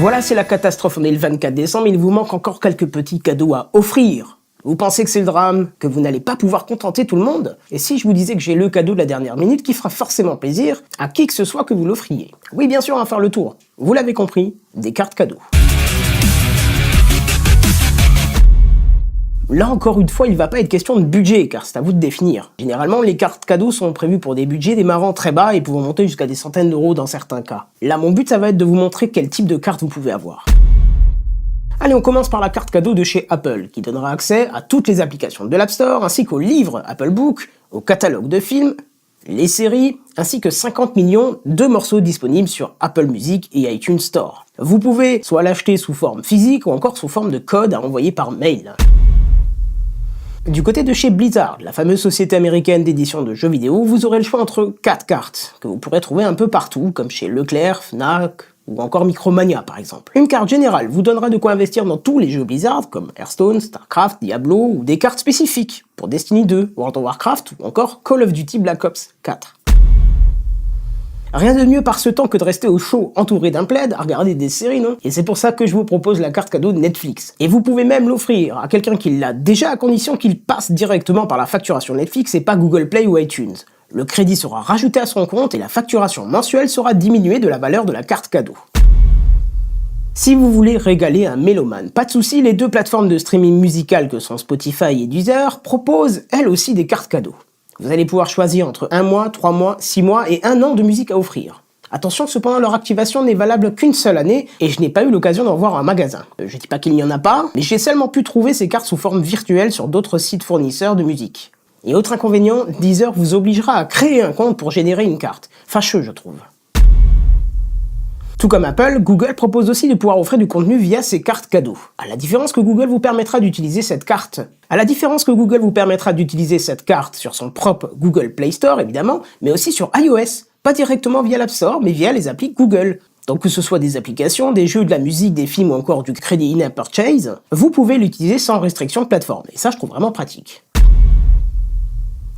Voilà, c'est la catastrophe, on est le 24 décembre, il vous manque encore quelques petits cadeaux à offrir. Vous pensez que c'est le drame, que vous n'allez pas pouvoir contenter tout le monde? Et si je vous disais que j'ai le cadeau de la dernière minute qui fera forcément plaisir à qui que ce soit que vous l'offriez? Oui, bien sûr, on va faire le tour. Vous l'avez compris, des cartes cadeaux. Là encore une fois, il ne va pas être question de budget, car c'est à vous de définir. Généralement, les cartes cadeaux sont prévues pour des budgets démarrant très bas et pouvant monter jusqu'à des centaines d'euros dans certains cas. Là, mon but, ça va être de vous montrer quel type de carte vous pouvez avoir. Allez, on commence par la carte cadeau de chez Apple, qui donnera accès à toutes les applications de l'App Store, ainsi qu'aux livres Apple Book, au catalogue de films, les séries, ainsi que 50 millions de morceaux disponibles sur Apple Music et iTunes Store. Vous pouvez soit l'acheter sous forme physique ou encore sous forme de code à envoyer par mail. Du côté de chez Blizzard, la fameuse société américaine d'édition de jeux vidéo, vous aurez le choix entre 4 cartes, que vous pourrez trouver un peu partout, comme chez Leclerc, Fnac, ou encore Micromania par exemple. Une carte générale vous donnera de quoi investir dans tous les jeux Blizzard, comme Hearthstone, Starcraft, Diablo, ou des cartes spécifiques, pour Destiny 2, World of Warcraft, ou encore Call of Duty Black Ops 4. Rien de mieux par ce temps que de rester au chaud entouré d'un plaid à regarder des séries, non? Et c'est pour ça que je vous propose la carte cadeau de Netflix. Et vous pouvez même l'offrir à quelqu'un qui l'a déjà à condition qu'il passe directement par la facturation Netflix et pas Google Play ou iTunes. Le crédit sera rajouté à son compte et la facturation mensuelle sera diminuée de la valeur de la carte cadeau. Si vous voulez régaler un mélomane, pas de souci, les deux plateformes de streaming musical que sont Spotify et Deezer proposent elles aussi des cartes cadeaux. Vous allez pouvoir choisir entre 1 mois, 3 mois, 6 mois et 1 an de musique à offrir. Attention, cependant, leur activation n'est valable qu'une seule année et je n'ai pas eu l'occasion d'en voir en magasin. Je dis pas qu'il n'y en a pas, mais j'ai seulement pu trouver ces cartes sous forme virtuelle sur d'autres sites fournisseurs de musique. Et autre inconvénient, Deezer vous obligera à créer un compte pour générer une carte. Fâcheux, je trouve. Tout comme Apple, Google propose aussi de pouvoir offrir du contenu via ses cartes cadeaux. À la différence que Google vous permettra d'utiliser cette carte sur son propre Google Play Store évidemment, mais aussi sur iOS, pas directement via l'App Store, mais via les applis Google. Donc que ce soit des applications, des jeux, de la musique, des films ou encore du crédit in-app purchase, vous pouvez l'utiliser sans restriction de plateforme, et ça je trouve vraiment pratique.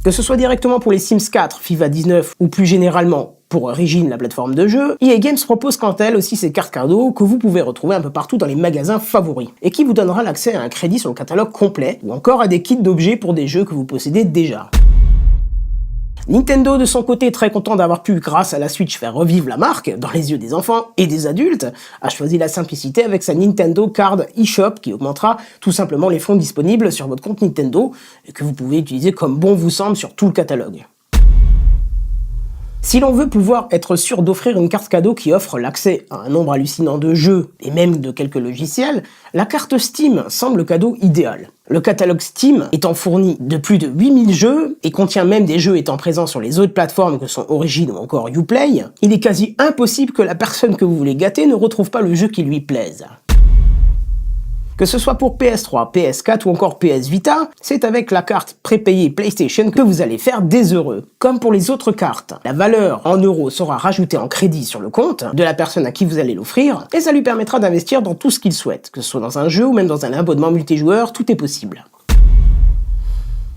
Que ce soit directement pour les Sims 4, FIFA 19 ou plus généralement pour Origin, la plateforme de jeu, EA Games propose quant à elle aussi ses cartes cadeaux que vous pouvez retrouver un peu partout dans les magasins favoris et qui vous donnera l'accès à un crédit sur le catalogue complet ou encore à des kits d'objets pour des jeux que vous possédez déjà. Nintendo de son côté est très content d'avoir pu, grâce à la Switch, faire revivre la marque dans les yeux des enfants et des adultes, a choisi la simplicité avec sa Nintendo Card eShop qui augmentera tout simplement les fonds disponibles sur votre compte Nintendo et que vous pouvez utiliser comme bon vous semble sur tout le catalogue. Si l'on veut pouvoir être sûr d'offrir une carte cadeau qui offre l'accès à un nombre hallucinant de jeux et même de quelques logiciels, la carte Steam semble le cadeau idéal. Le catalogue Steam étant fourni de plus de 8000 jeux et contient même des jeux étant présents sur les autres plateformes que sont Origin ou encore Uplay, il est quasi impossible que la personne que vous voulez gâter ne retrouve pas le jeu qui lui plaise. Que ce soit pour PS3, PS4 ou encore PS Vita, c'est avec la carte prépayée PlayStation que vous allez faire des heureux. Comme pour les autres cartes, la valeur en euros sera rajoutée en crédit sur le compte de la personne à qui vous allez l'offrir, et ça lui permettra d'investir dans tout ce qu'il souhaite, que ce soit dans un jeu ou même dans un abonnement multijoueur, tout est possible.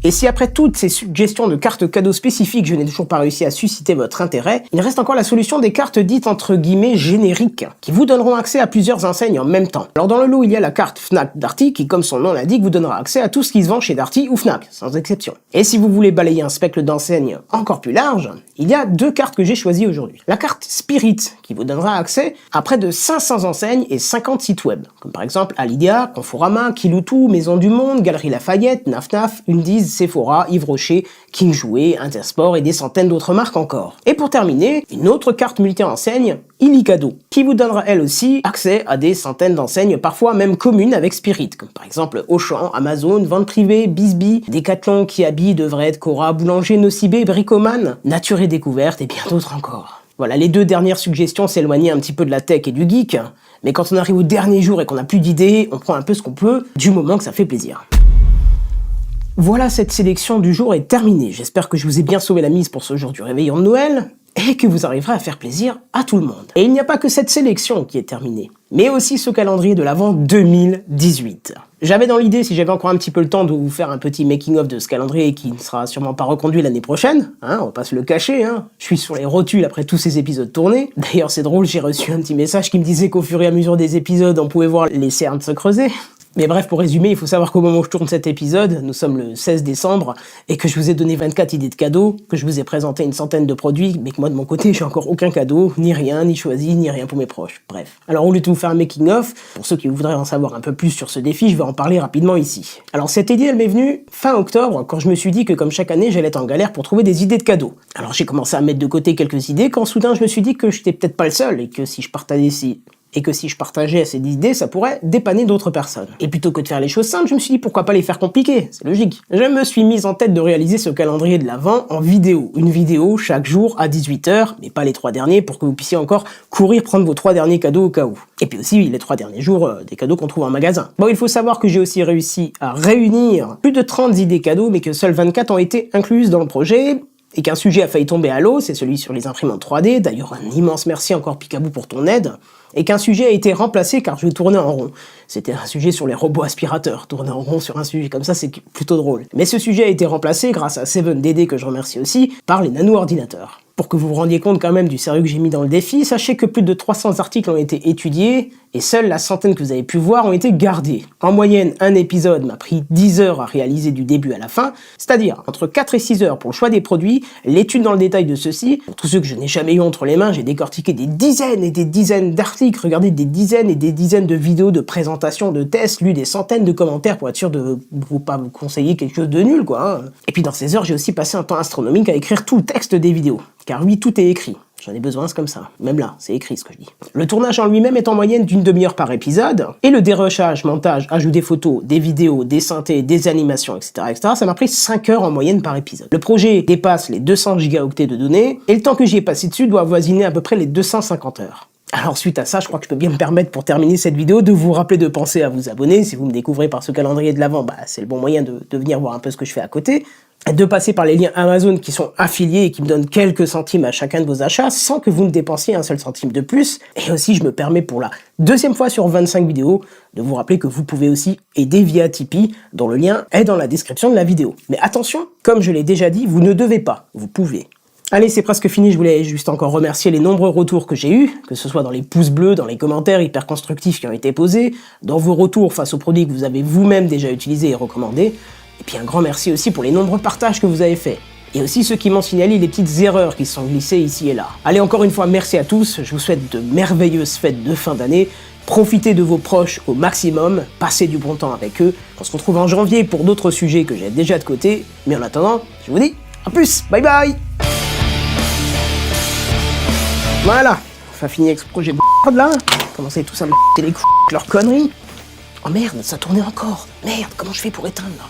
Et si après toutes ces suggestions de cartes cadeaux spécifiques, je n'ai toujours pas réussi à susciter votre intérêt, il reste encore la solution des cartes dites entre guillemets génériques, qui vous donneront accès à plusieurs enseignes en même temps. Alors dans le lot, il y a la carte Fnac Darty, qui comme son nom l'indique, vous donnera accès à tout ce qui se vend chez Darty ou Fnac, sans exception. Et si vous voulez balayer un spectre d'enseignes encore plus large, il y a 2 cartes que j'ai choisies aujourd'hui. La carte Spirit, qui vous donnera accès à près de 500 enseignes et 50 sites web, comme par exemple Alidia, Conforama, Kiloutou, Maison du Monde, Galerie Lafayette, Nafnaf, Undiz, Sephora, Yves Rocher, King Jouet, Intersport et des centaines d'autres marques encore. Et pour terminer, une autre carte multi-enseigne, Illicado, qui vous donnera elle aussi accès à des centaines d'enseignes, parfois même communes avec Spirit, comme par exemple Auchan, Amazon, Vente Privée, Bisbee, Decathlon, Kiabi, Devrette, Cora, Boulanger, Nocibé, Bricoman, Nature et Découverte et bien d'autres encore. Voilà, les 2 dernières suggestions s'éloignaient un petit peu de la tech et du geek, mais quand on arrive au dernier jour et qu'on n'a plus d'idées, on prend un peu ce qu'on peut, du moment que ça fait plaisir. Voilà, cette sélection du jour est terminée. J'espère que je vous ai bien sauvé la mise pour ce jour du réveillon de Noël et que vous arriverez à faire plaisir à tout le monde. Et il n'y a pas que cette sélection qui est terminée. mais aussi ce calendrier de l'Avent 2018. J'avais dans l'idée, si j'avais encore un petit peu le temps, de vous faire un petit making-of de ce calendrier qui ne sera sûrement pas reconduit l'année prochaine, hein, on va pas se le cacher, hein. Je suis sur les rotules après tous ces épisodes tournés. D'ailleurs, c'est drôle, j'ai reçu un petit message qui me disait qu'au fur et à mesure des épisodes, on pouvait voir les cernes se creuser. Mais bref, pour résumer, il faut savoir qu'au moment où je tourne cet épisode, nous sommes le 16 décembre, et que je vous ai donné 24 idées de cadeaux, que je vous ai présenté une centaine de produits, mais que moi de mon côté, j'ai encore aucun cadeau, ni rien, ni choisi, ni rien pour mes proches. Bref. Alors au lieu de vous faire un making-of, pour ceux qui voudraient en savoir un peu plus sur ce défi, je vais en parler rapidement ici. Alors cette idée, elle m'est venue fin octobre, quand je me suis dit que comme chaque année, j'allais être en galère pour trouver des idées de cadeaux. Alors j'ai commencé à mettre de côté quelques idées, quand soudain je me suis dit que j'étais peut-être pas le seul, et que si je partageais ces idées, ça pourrait dépanner d'autres personnes. Et plutôt que de faire les choses simples, je me suis dit pourquoi pas les faire compliquées, c'est logique. Je me suis mise en tête de réaliser ce calendrier de l'Avent en vidéo. Une vidéo chaque jour à 18h, mais pas les 3 derniers, pour que vous puissiez encore courir prendre vos 3 derniers cadeaux au cas où. Et puis aussi les 3 derniers jours, des cadeaux qu'on trouve en magasin. Bon, il faut savoir que j'ai aussi réussi à réunir plus de 30 idées cadeaux, mais que seules 24 ont été incluses dans le projet, et qu'un sujet a failli tomber à l'eau, c'est celui sur les imprimantes 3D, d'ailleurs un immense merci encore Picaboo pour ton aide, et qu'un sujet a été remplacé car je tournais en rond. C'était un sujet sur les robots aspirateurs, tourner en rond sur un sujet comme ça c'est plutôt drôle. Mais ce sujet a été remplacé grâce à 7DD que je remercie aussi, par les nano-ordinateurs. Pour que vous vous rendiez compte quand même du sérieux que j'ai mis dans le défi, sachez que plus de 300 articles ont été étudiés, et seule la centaine que vous avez pu voir ont été gardés. En moyenne, un épisode m'a pris 10 heures à réaliser du début à la fin, c'est-à-dire entre 4 et 6 heures pour le choix des produits, l'étude dans le détail de ceux-ci. Pour tous ceux que je n'ai jamais eu entre les mains, j'ai décortiqué des dizaines et des dizaines d'articles, regardé des dizaines et des dizaines de vidéos de présentations, de tests, lu des centaines de commentaires pour être sûr de vous pas vous conseiller quelque chose de nul, quoi. Et puis dans ces heures, j'ai aussi passé un temps astronomique à écrire tout le texte des vidéos. Car oui, tout est écrit. J'en ai besoin, c'est comme ça. Même là, c'est écrit ce que je dis. Le tournage en lui-même est en moyenne d'une demi-heure par épisode, et le dérushage, montage, ajout des photos, des vidéos, des synthés, des animations, etc., ça m'a pris 5 heures en moyenne par épisode. Le projet dépasse les 200 gigaoctets de données, et le temps que j'y ai passé dessus doit avoisiner à peu près les 250 heures. Alors suite à ça, je crois que je peux bien me permettre pour terminer cette vidéo de vous rappeler de penser à vous abonner. Si vous me découvrez par ce calendrier de l'Avent, c'est le bon moyen de venir voir un peu ce que je fais à côté. De passer par les liens Amazon qui sont affiliés et qui me donnent quelques centimes à chacun de vos achats sans que vous ne dépensiez un seul centime de plus. Et aussi, je me permets pour la 2e fois sur 25 vidéos de vous rappeler que vous pouvez aussi aider via Tipeee, dont le lien est dans la description de la vidéo. Mais attention, comme je l'ai déjà dit, vous ne devez pas, vous pouvez. Allez, c'est presque fini, je voulais juste encore remercier les nombreux retours que j'ai eus, que ce soit dans les pouces bleus, dans les commentaires hyper constructifs qui ont été posés, dans vos retours face aux produits que vous avez vous-même déjà utilisés et recommandés. Et puis un grand merci aussi pour les nombreux partages que vous avez faits. Et aussi ceux qui m'ont signalé les petites erreurs qui se sont glissées ici et là. Allez, encore une fois, merci à tous. Je vous souhaite de merveilleuses fêtes de fin d'année. Profitez de vos proches au maximum. Passez du bon temps avec eux. On se retrouve en janvier pour d'autres sujets que j'ai déjà de côté. Mais en attendant, je vous dis à plus. Bye bye. Voilà. Enfin fini avec ce projet de là. Commencez tous à me les couilles avec leurs conneries. Oh merde, ça tournait encore. Merde, comment je fais pour éteindre là?